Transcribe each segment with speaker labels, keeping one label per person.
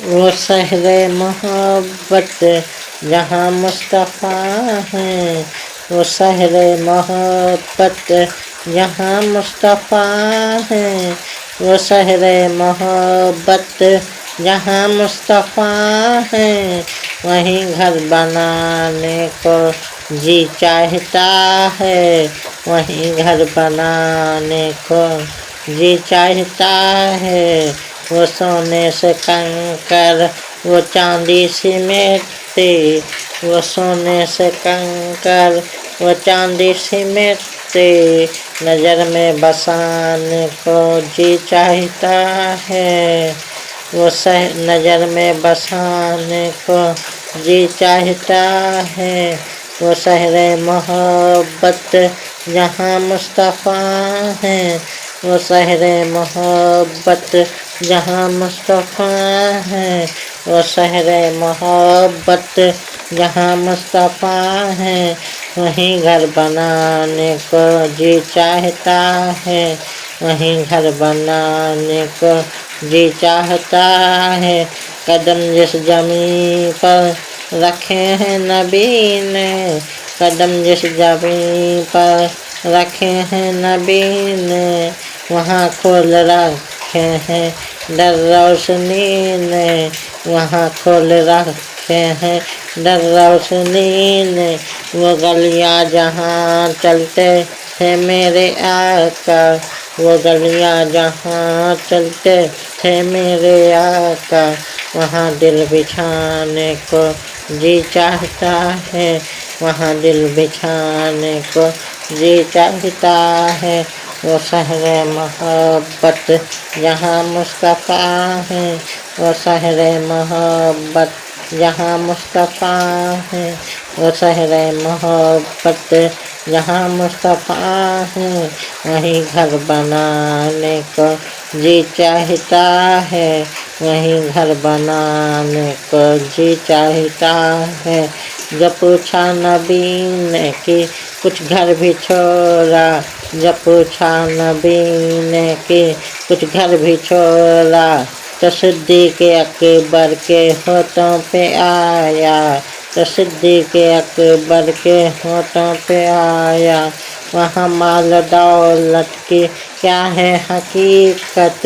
Speaker 1: वो शहरे मोहब्बत जहाँ मुस्तफ़ा है। वो शहरे मोहब्बत जहाँ मुस्तफ़ा है। वो शहरे मोहब्बत जहाँ मुस्तफ़ा है। वहीं घर बनाने को जी चाहता है। वहीं घर बनाने को जी चाहता है। वो सोने से कंकर वो चांदी सी मिट्टी। वो सोने से कंकर वो चांदी सी मिट्टी। नज़र में बसाने को जी चाहता है। वो नज़र में बसाने को जी चाहता है। वो शहरे मोहब्बत जहाँ मुस्तफ़ा है। वो शहरे मोहब्बत जहाँ मुस्तफ़ा है। वो शहरे मोहब्बत जहाँ मुस्तफ़ा है। वहीं घर बनाने को जी चाहता है। वहीं घर बनाने को जी चाहता है। कदम जिस ज़मीं पर रखे हैं नबी ने। कदम जिस ज़मीं पर रखे हैं नबी ने। वहाँ खोल रखे हैं दर रोशनी ने। वहाँ खोल रखे हैं दर रोशनी ने। वो गलियाँ जहाँ चलते थे मेरे आका। वो गलियाँ जहाँ चलते थे मेरे आका। वहाँ दिल बिछाने को जी चाहता है। वहाँ दिल बिछाने को जी चाहता है। वो शहरे मोहब्बत जहाँ मुस्तफ़ा है। वो शहरे मोहब्बत जहाँ मुस्तफ़ा है। वो शहरे मोहब्बत जहाँ मुस्तफ़ा है। वहीं घर बनाने को जी चाहता है। वहीं घर बनाने को जी चाहता है। जब पूछा नबी ने कि कुछ घर भी छोड़ा। जब पूछा नबी ने कि कुछ घर भी छोड़ा। तो सिद्दीक़ अकबर के होठों पे आया। तो सिद्दीक़ अकबर के होठों पे आया। वहाँ माल दौलत की क्या है हकीकत।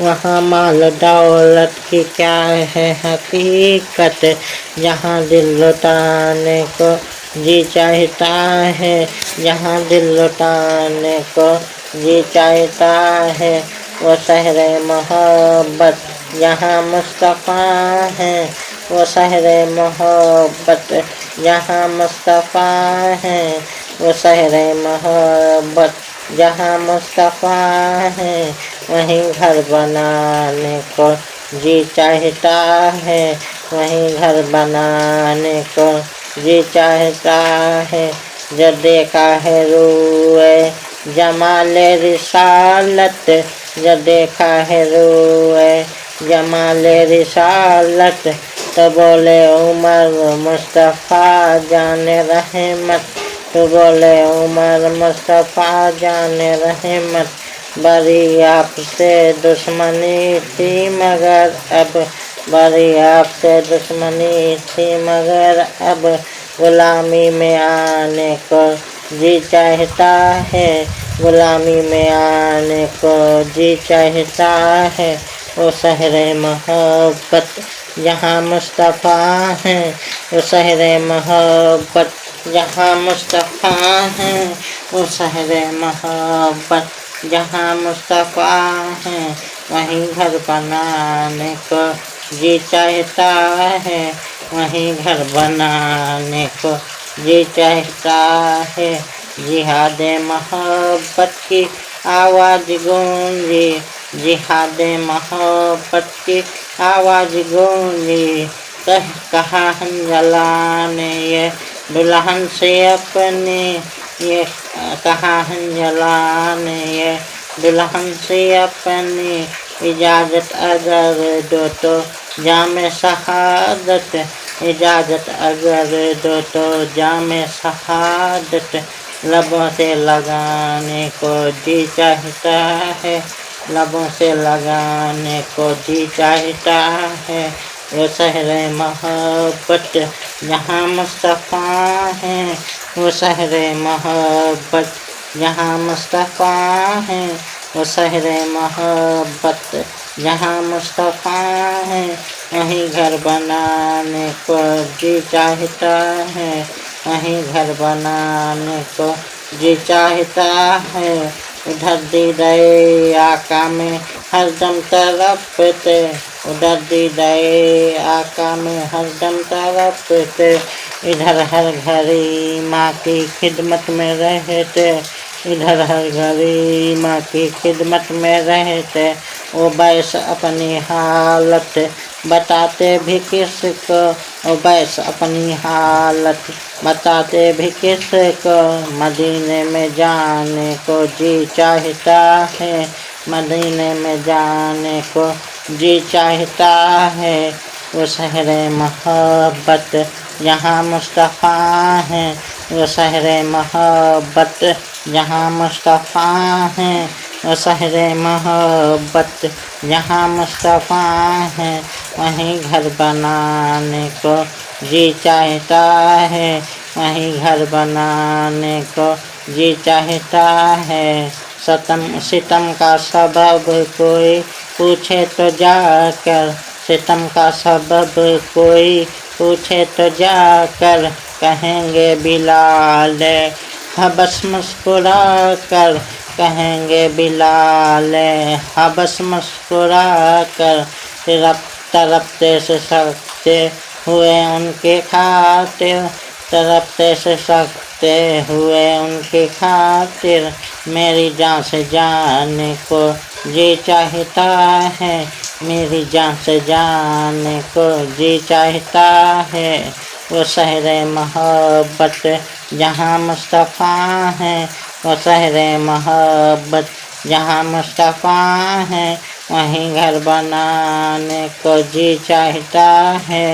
Speaker 1: वहाँ माल दौलत की क्या है हकीकत। जहाँ दिल लुटाने को जी चाहता है। जहाँ दिल लुटाने को जी चाहता है। वो शहरे मोहब्बत जहाँ मुस्तफ़ा है। वो शहरे मोहब्बत जहाँ मुस्तफ़ा है। वो शहरे मोहब्बत जहाँ मुस्तफ़ा है। वहीं घर बनाने को जी चाहता है। वहीं घर बनाने को जी चाहता है। जो देखा है रूए जमाले रिसालत। जो देखा है रूए जमाले रिसालत। तो बोले उमर मुस्तफ़ा जाने रहमत। तो बोले उमर मुस्तफ़ा जाने रहमत। बड़ी आपसे दुश्मनी थी मगर अब। बड़ी आपसे दुश्मनी थी मगर अब। गुलामी में आने को जी चाहता है। गुलामी में आने को जी चाहता है। वो शहरे मोहब्बत जहाँ मुस्तफ़ा है। वो शहरे मोहब्बत जहाँ मुस्तफ़ा है। वो शहरे मोहब्बत जहाँ मुस्तफ़ा है। वहीं घर बनाने को जी चाहता है। वहीं घर बनाने को जी चाहता है। जिहाद मोहब्बत की आवाज़ गूंजी। जिहाद मोहब्बत की आवाज़ गूंजी। कहा हंजला ने ये दुल्हन से अपने। ये कहा हंजला ने ये दुल्हन से अपनी। इजाज़त अगर दो तो जामे शहादत। इजाज़त अगर दो तो जामे शहादत। लबों से लगाने को जी चाहता है। लबों से लगाने को जी चाहता है। वो शहर मोहब्बत जहाँ मुस्तफ़ा है। वो शहर मोहब्बत जहाँ मुस्तफ़ा है। वो शहर मोहब्बत जहाँ मुस्तफ़ा है। वहीं घर बनाने को जी चाहता है। वहीं घर बनाने को जी चाहता है। उधर दीदाए आका में हरदम तड़पते। उधर दीदाए आका में हरदम तड़पते। इधर हर घड़ी माँ की खिदमत में रहते। इधर हर घड़ी माँ की खिदमत में रहते। वो बैस अपनी हालत बताते भी किसको। वो बैस अपनी हालत बताते भी किसको। मदीने में जाने को जी चाहता है। मदीने में जाने को जी चाहता है। वो शहर मोहब्बत यहाँ मुस्तफ़ा है। वो शहर मोहब्बत जहाँ मुस्तफ़ा है। वो शहर मोहब्बत जहाँ मुस्तफ़ा है। वहीं घर बनाने को जी चाहता है। वहीं घर बनाने को जी चाहता है। सितम का सबब कोई पूछे तो जाकर। सितम का सबब कोई पूछे तो जाकर। कहेंगे बिलाल हबस मुस्कुरा कर। कहेंगे बिलाल हबस मुस्कुरा कर। तरफते से सकते हुए उनके खातिर। तरफते से सकते हुए उनके खातिर। मेरी जान से जाने को जी चाहता है। मेरी जान से जाने को जी चाहता है। वो शहर मोहब्बत जहाँ मुस्तफ़ा है। वो शहर मोहब्बत जहाँ मुस्तफ़ा है। वहीं घर बनाने को जी चाहता है।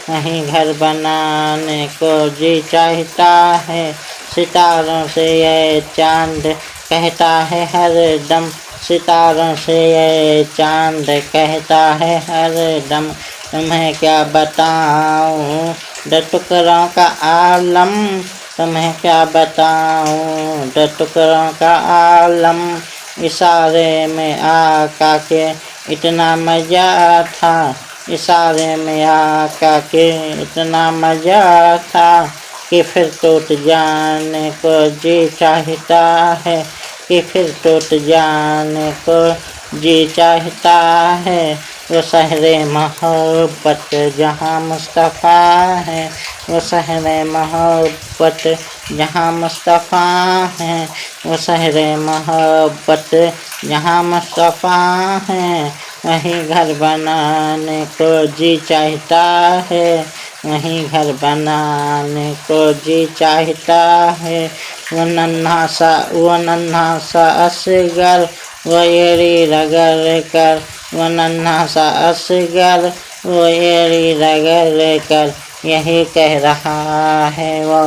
Speaker 1: वहीं घर बनाने को जी चाहता है। सितारों से ये चांद कहता है हर दम। सितारों से ये चांद कहता है हर दम। तुम्हें क्या बताऊं द टुकड़ों का आलम। तुम्हें क्या बताऊं द टुकड़ों का आलम। इशारे में आका के इतना मजा था। इशारे में आका के इतना मजा था कि फिर टूट जाने को जी चाहता है। कि फिर टूट जाने को जी चाहता है। वो शहर मोहब्बत जहाँ मुस्तफ़ा है। वो शहर मोहब्बत जहाँ मुस्तफ़ा है। वो शहर मोहब्बत जहाँ मुस्तफ़ा है। वहीं घर बनाने को जी चाहता है। वहीं घर बनाने को जी चाहता है। वो नन्हा सा असगर वो एड़ी रगड़ कर। वो नन्हा सा असगर वो एड़ी रगड़ कर। यही कह रहा है वो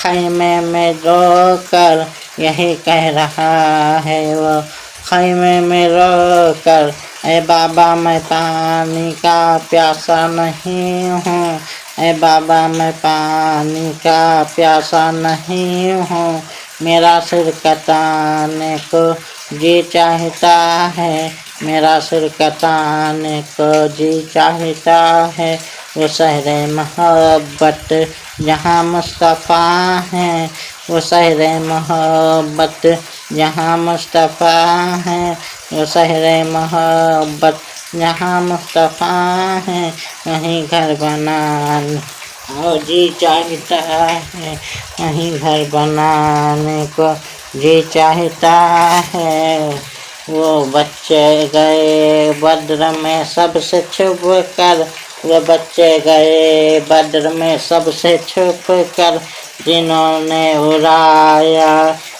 Speaker 1: खैमे में रो कर। यही कह रहा है वो खैमे में रो कर। ए बाबा मैं पानी का प्यासा नहीं हूँ। ए बाबा मैं पानी का प्यासा नहीं हूँ। मेरा सिर कटाने को जी चाहता है। मेरा सिर कटाने को जी चाहता है। वो शहर मोहब्बत जहाँ मुस्तफ़ा है। वो शहर मोहब्बत जहाँ मुस्तफ़ा है। वो शहर मोहब्बत जहाँ मुस्तफ़ा है। वहीं घर बनाने को जी चाहता है। वहीं घर बनाने को जी चाहता है। वो बच्चे गए बद्र में सबसे छुप कर। वो बच्चे गए बद्र में सबसे छुप कर। जिन्होंने उड़ाया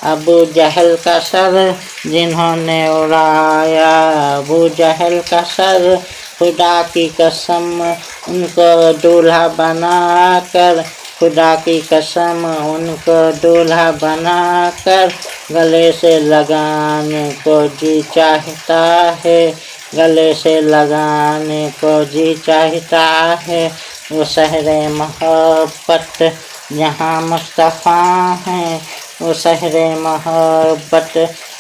Speaker 1: अबू जहल का सर। जिन्होंने उड़ाया अबू जहल का सर। खुदा की कसम उनको दूल्हा बनाकर। खुदा की कसम उनको दूल्हा बनाकर गले से लगाने को जी चाहता है। गले से लगाने को जी चाहता है। वो शहरे मोहब्बत यहाँ मुस्तफ़ा है। वो शहरे मोहब्बत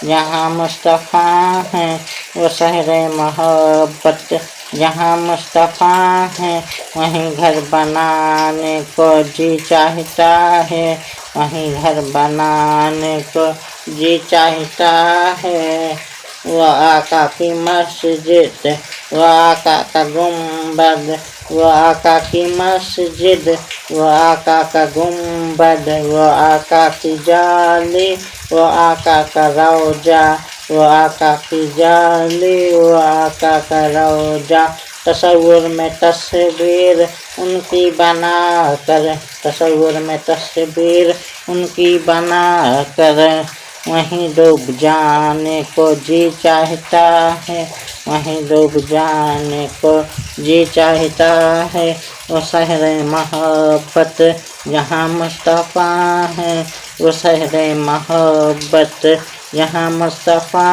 Speaker 1: यहाँ मुस्तफ़ा है। वो शहरे मोहब्बत यहाँ मुस्तफ़ा है। वहीं घर बनाने को जी चाहता है। वहीं घर बनाने को जी चाहता है। वो आका की मस्जिद, वो आका का गुंबद, वो आका की मस्जिद, वो आका का गुंबद, वो आका की जाली, वो आका का रौजा, वो आका की जाली, वो आका का रौजा। तसव्वुर में तस्वीर उनकी बना कर, तसव्वुर में तस्वीर उनकी बना कर वहीं डूब जाने को जी चाहता है। वहीं डूब जाने को जी चाहता है। वो शहरे मोहब्बत यहाँ मुस्तफ़ा है। वो शहरे मोहब्बत यहाँ मुस्तफ़ा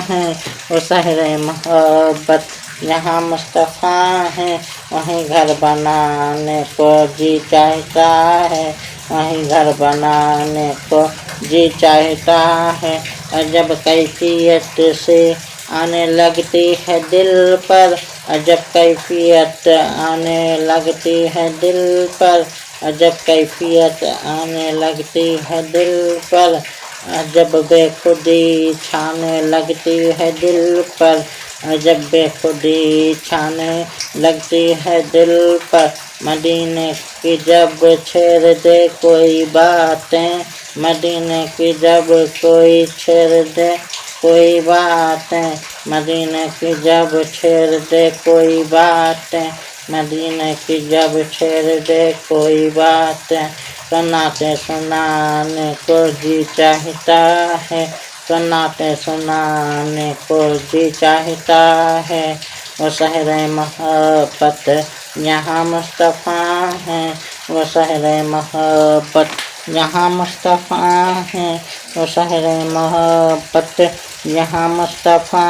Speaker 1: है। वो शहरे मोहब्बत यहाँ मुस्तफ़ा है। वहीं घर बनाने को जी चाहता है। वहीं घर बनाने को जी चाहता है। अजब कैफियत से आने लगती है दिल पर, अजब कैफियत आने लगती है दिल पर, अजब कैफियत आने लगती है दिल पर, अजब बेखुदी छाने लगती है दिल पर, अजब बेखुदी छाने लगती है दिल पर। मदीने की जब छेड़ दे कोई बातें, मदीने की जब कोई छेड़ दे कोई बातें, मदीने की जब छेड़ दे कोई बातें, मदीने की जब छेड़ दे कोई बातें, सुनाते सुनाने को जी चाहता है। सुनाते सुनाने को जी चाहता है। वो शहरे मोहब्बत यहाँ मुस्तफ़ा है। वो शहरे मोहब्बत यहाँ मुस्तफ़ा है। वो शहरे मोहब्बत यहाँ मुस्तफ़ा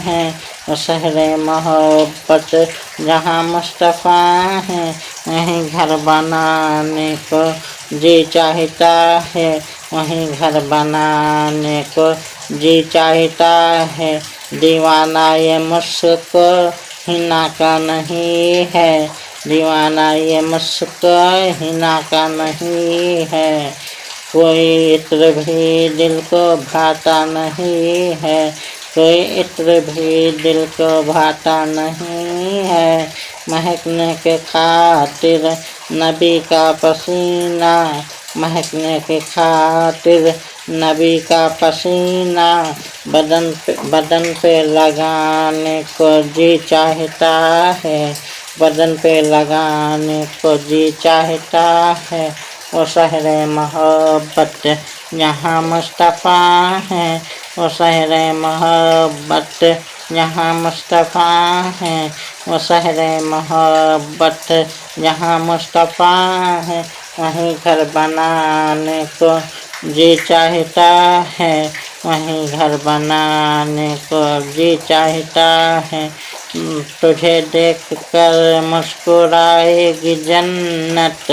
Speaker 1: है। वो शहरे मोहब्बत यहाँ मुस्तफ़ा है। वहीं घर बनाने को जी चाहता है। वहीं घर बनाने को जी चाहता है। दीवाना ये मुश्क हिना का नहीं है। दीवाना ये मुश्क हिना का नहीं है। कोई इत्र भी दिल को भाता नहीं है। कोई इत्र भी दिल को भाता नहीं है। महकने के खातिर नबी का पसीना, महकने के खातिर नबी का पसीना, बदन पे लगाने को जी चाहता है। बदन पे लगाने को जी चाहता है। वो शहरे मोहब्बत यहाँ मुस्तफ़ा है। वो शहरे मोहब्बत यहाँ मुस्तफ़ा है। वो शहरे मोहब्बत यहाँ मुस्तफ़ा है। वहीं घर बनाने को जी चाहता है। वहीं घर बनाने को जी चाहता है। तुझे देख कर मुस्कुराएगी जन्नत,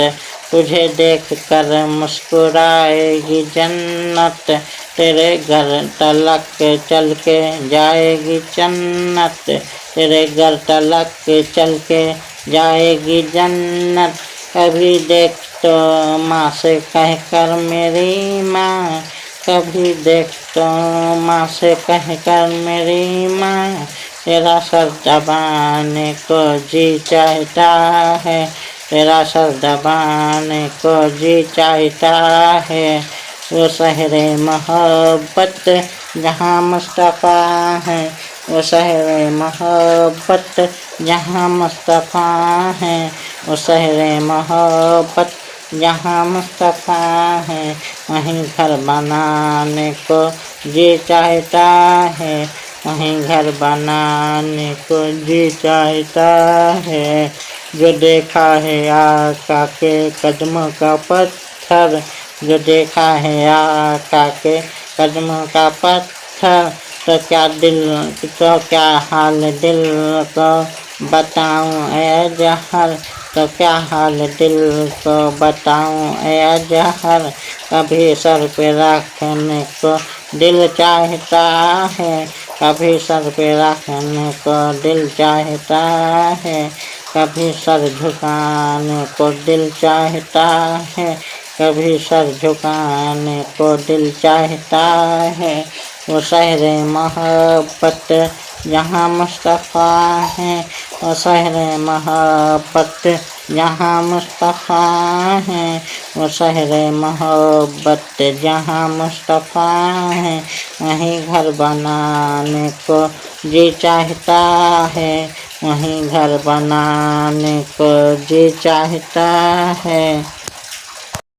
Speaker 1: तुझे देख कर मुस्कुराएगी जन्नत, तेरे घर तलक चल के जाएगी जन्नत, तेरे घर तलक चल के जाएगी जन्नत। कभी देख तो माँ से कह कर मेरी माँ, कभी देख तो माँ से कह कर मेरी माँ, तेरा सर दबाने को जी चाहता है। तेरा सर दबाने को जी चाहता है। वो शहरे मोहब्बत जहाँ मुस्तफ़ा है। वो शहरे मोहब्बत जहाँ मुस्तफ़ा है। वो शहरे मोहब्बत जहाँ मुस्तफ़ा है। वहीं घर बनाने को जी चाहता है। वहीं घर बनाने को जी चाहता है। जो देखा है आका के कदमों का पत्थर, जो देखा है आका के कदमों का पत्थर, तो क्या हाल दिल को बताऊं ए जहर, तो क्या हाल दिल को बताऊं ए जहर। कभी सर पे रखने को दिल चाहता है, कभी सर पे रखने को दिल चाहता है, कभी सर झुकाने को दिल चाहता है, कभी सर झुकाने को दिल चाहता है। वो शहरे मोहब्बत यहाँ मुस्तफ़ा है, वो शहरे मोहब्बत यहाँ मुस्तफ़ा है, वो शहरे मोहब्बत जहाँ मुस्तफ़ा है। वहीं घर बनाने को जी चाहता है, वहीं घर बनाने को जी चाहता है।